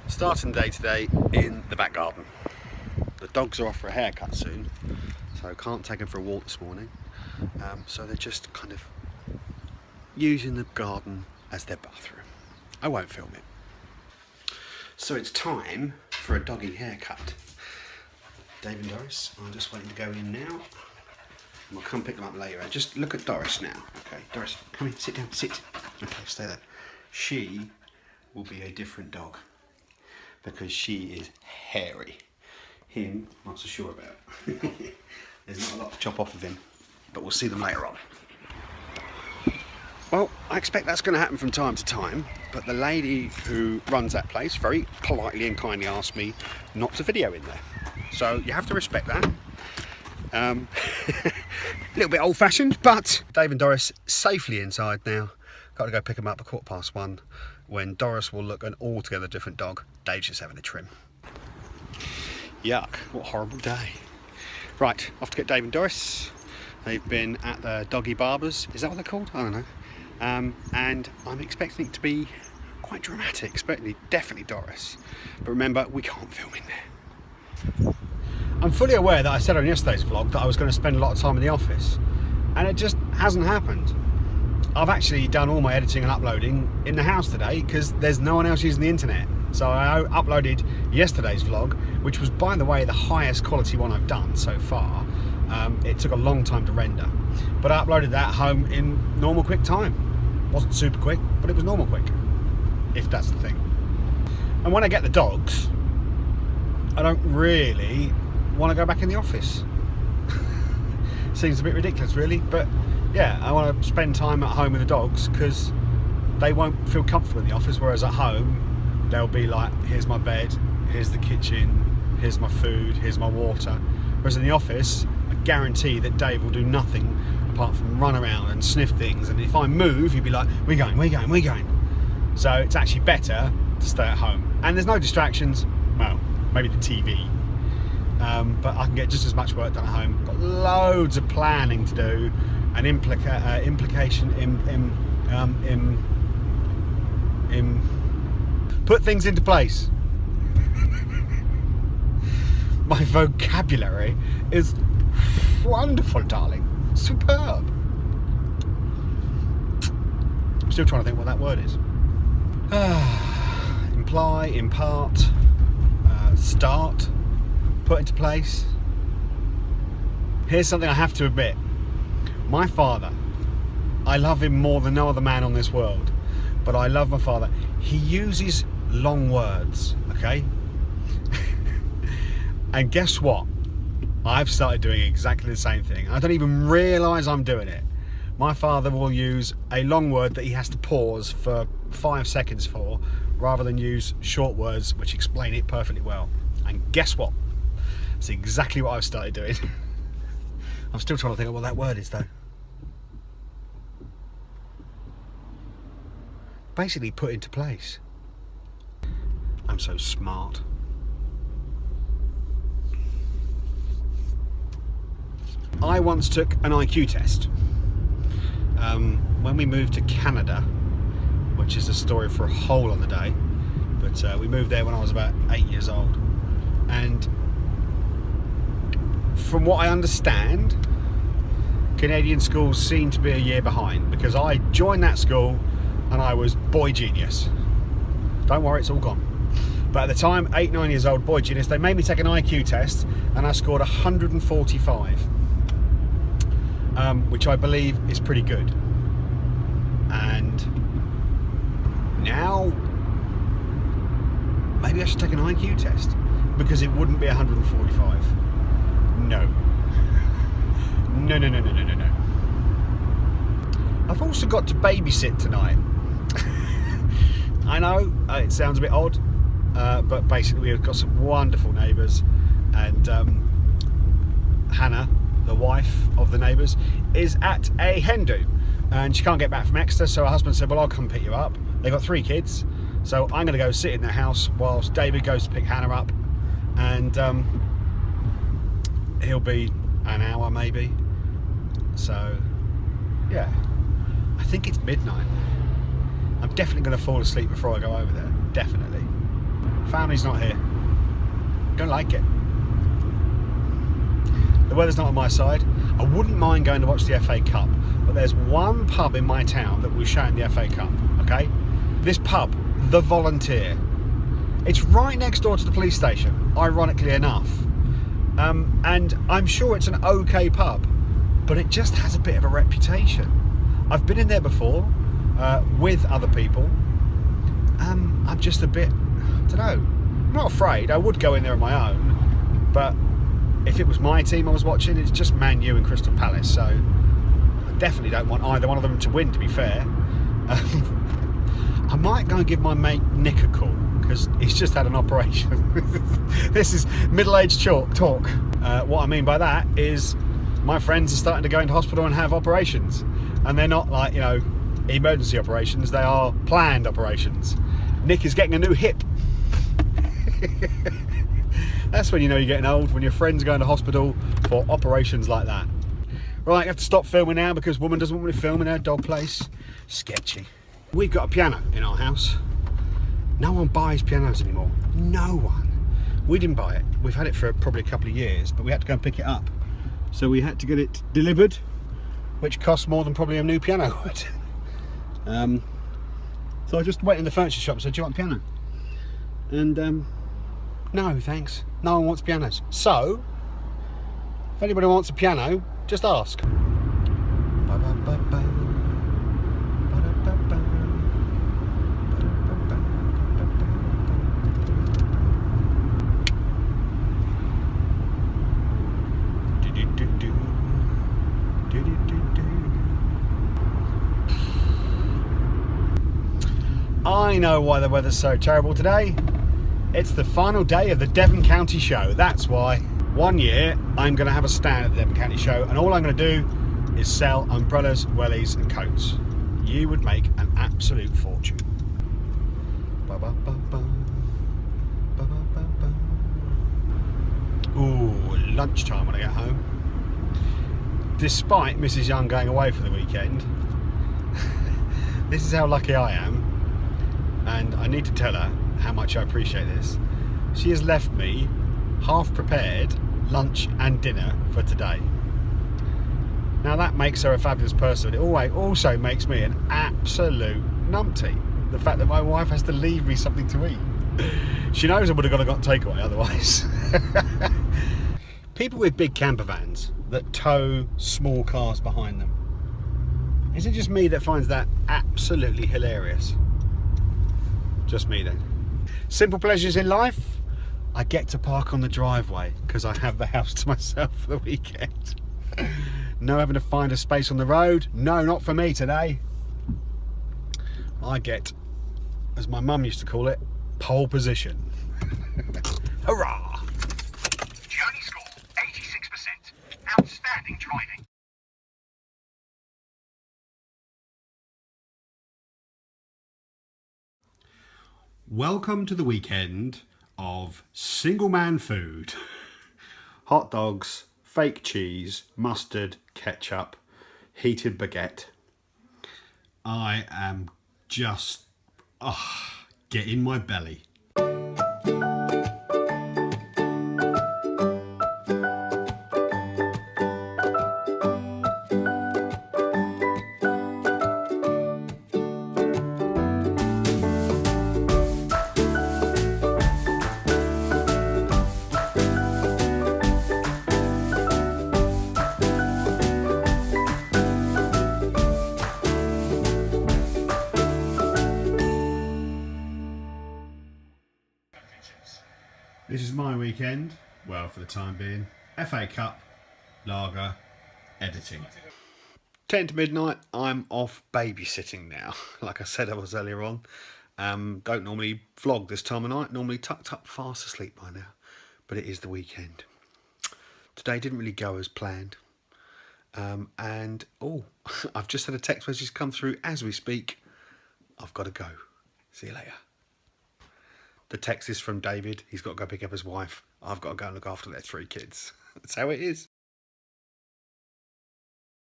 Starting the day today in the back garden. The dogs are off for a haircut soon, so I can't take them for a walk this morning. So they're just kind of using the garden as their bathroom. I won't film it. So it's time for a doggy haircut. Dave and Doris are just waiting to go in now. And we'll come pick them up later. Just look at Doris now. Okay, Doris, come here, sit down, sit. Okay, stay there. She will be a different dog because she is hairy. Him, not so sure about. There's not a lot to chop off of him, but we'll see them later on. Well, I expect that's going to happen from time to time, but the lady who runs that place very politely and kindly asked me not to video in there. So you have to respect that. A little bit old-fashioned, but Dave and Doris safely inside now. Got to go pick them up at 1:15 when Doris will look an altogether different dog. Dave's just having a trim. Yuck, what a horrible day. Right, off to get Dave and Doris. They've been at the doggy barbers. Is that what they're called? I don't know. And I'm expecting it to be quite dramatic, definitely Doris. But remember, we can't film in there. I'm fully aware that I said on yesterday's vlog that I was going to spend a lot of time in the office, and it just hasn't happened. I've actually done all my editing and uploading in the house today because there's no one else using the internet. So I uploaded yesterday's vlog, which was, by the way, the highest quality one I've done so far. It took a long time to render, but I uploaded that home in normal quick time. Wasn't super quick, but it was normal quick, if that's the thing. And when I get the dogs, I don't really want to go back in the office. Seems a bit ridiculous, really, but yeah, I want to spend time at home with the dogs because they won't feel comfortable in the office, whereas at home they'll be like, here's my bed, here's the kitchen, here's my food, here's my water. Whereas in the office, I guarantee that Dave will do nothing apart from run around and sniff things, and if I move, he'll be like, we're going. So it's actually better to stay at home. And there's no distractions, well, maybe the TV, but I can get just as much work done at home. Got loads of planning to do, and put things into place. My vocabulary is wonderful, darling. Superb. I'm still trying to think what that word is. Imply, impart, start, put into place. Here's something I have to admit. My father, I love him more than no other man on this world, but I love my father. He uses long words, okay? And guess what? I've started doing exactly the same thing. I don't even realise I'm doing it. My father will use a long word that he has to pause for 5 seconds for, rather than use short words which explain it perfectly well. And guess what? That's exactly what I've started doing. I'm still trying to think of what that word is though. Basically put into place. I'm so smart. I once took an IQ test when we moved to Canada, which is a story for a whole other day, but we moved there when I was about 8 years old, and from what I understand, Canadian schools seem to be a year behind, because I joined that school and I was boy genius. Don't worry, it's all gone. But at the time, 8, 9 years old, boy genius, they made me take an IQ test and I scored 145, which I believe is pretty good. And now, maybe I should take an IQ test, because it wouldn't be 145. No. No. I've also got to babysit tonight. I know, it sounds a bit odd, but basically we've got some wonderful neighbours, and Hannah, the wife of the neighbours, is at a hen do, and she can't get back from Exeter, so her husband said, well, I'll come pick you up. They've got 3 kids, so I'm going to go sit in their house whilst David goes to pick Hannah up, and he'll be an hour maybe. So yeah, I think it's midnight. I'm definitely going to fall asleep before I go over there, definitely. Family's not here. Don't like it. The weather's not on my side. I wouldn't mind going to watch the FA Cup, but there's one pub in my town that was showing the FA Cup, okay? This pub, The Volunteer. It's right next door to the police station, ironically enough. And I'm sure it's an okay pub, but it just has a bit of a reputation. I've been in there before with other people. I'm just a bit, I don't know, I'm not afraid. I would go in there on my own, but if it was my team I was watching, it's just Man U and Crystal Palace, so I definitely don't want either one of them to win, to be fair. I might go and give my mate Nick a call, because he's just had an operation. This is middle-aged talk. What I mean by that is my friends are starting to go into hospital and have operations, and they're not like, you know, emergency operations, they are planned operations. Nick is getting a new hip. That's when you know you're getting old, when your friends go into hospital for operations like that. Right, I have to stop filming now because woman doesn't want me to film in her dog place. Sketchy. We've got a piano in our house. No one buys pianos anymore. No one. We didn't buy it. We've had it for probably a couple of years, but we had to go and pick it up. So we had to get it delivered, which costs more than probably a new piano would. So I just went in the furniture shop and said, do you want a piano? And no, thanks. No one wants pianos. So, if anybody wants a piano, just ask. I know why the weather's so terrible today. It's the final day of the Devon County show. That's why. One year I'm going to have a stand at the Devon County show, and all I'm going to do is sell umbrellas, wellies and coats. You would make an absolute fortune. Ooh, lunchtime when I get home. Despite Mrs. Young going away for the weekend, this is how lucky I am, and I need to tell her how much I appreciate this. She has left me half prepared lunch and dinner for today. Now that makes her a fabulous person. It also makes me an absolute numpty. The fact that my wife has to leave me something to eat. She knows I would have got takeaway otherwise. People with big camper vans that tow small cars behind them. Is it just me that finds that absolutely hilarious? Just me then. Simple pleasures in life. I get to park on the driveway because I have the house to myself for the weekend. No having to find a space on the road. No, not for me today. I get, as my mum used to call it, pole position. Hurrah! Journey score 86%. Outstanding driving. Welcome to the weekend of single man food. Hot dogs, fake cheese, mustard, ketchup, heated baguette. I am just, get in my belly. This is my weekend, well, for the time being. FA Cup, lager, editing. 10 to midnight, I'm off babysitting now. Like I said I was earlier on. Don't normally vlog this time of night, normally tucked up fast asleep by now. But it is the weekend. Today didn't really go as planned. I've just had a text message come through as we speak. I've got to go. See you later. The text is from David. He's got to go pick up his wife. I've got to go and look after their 3 kids. That's how it is.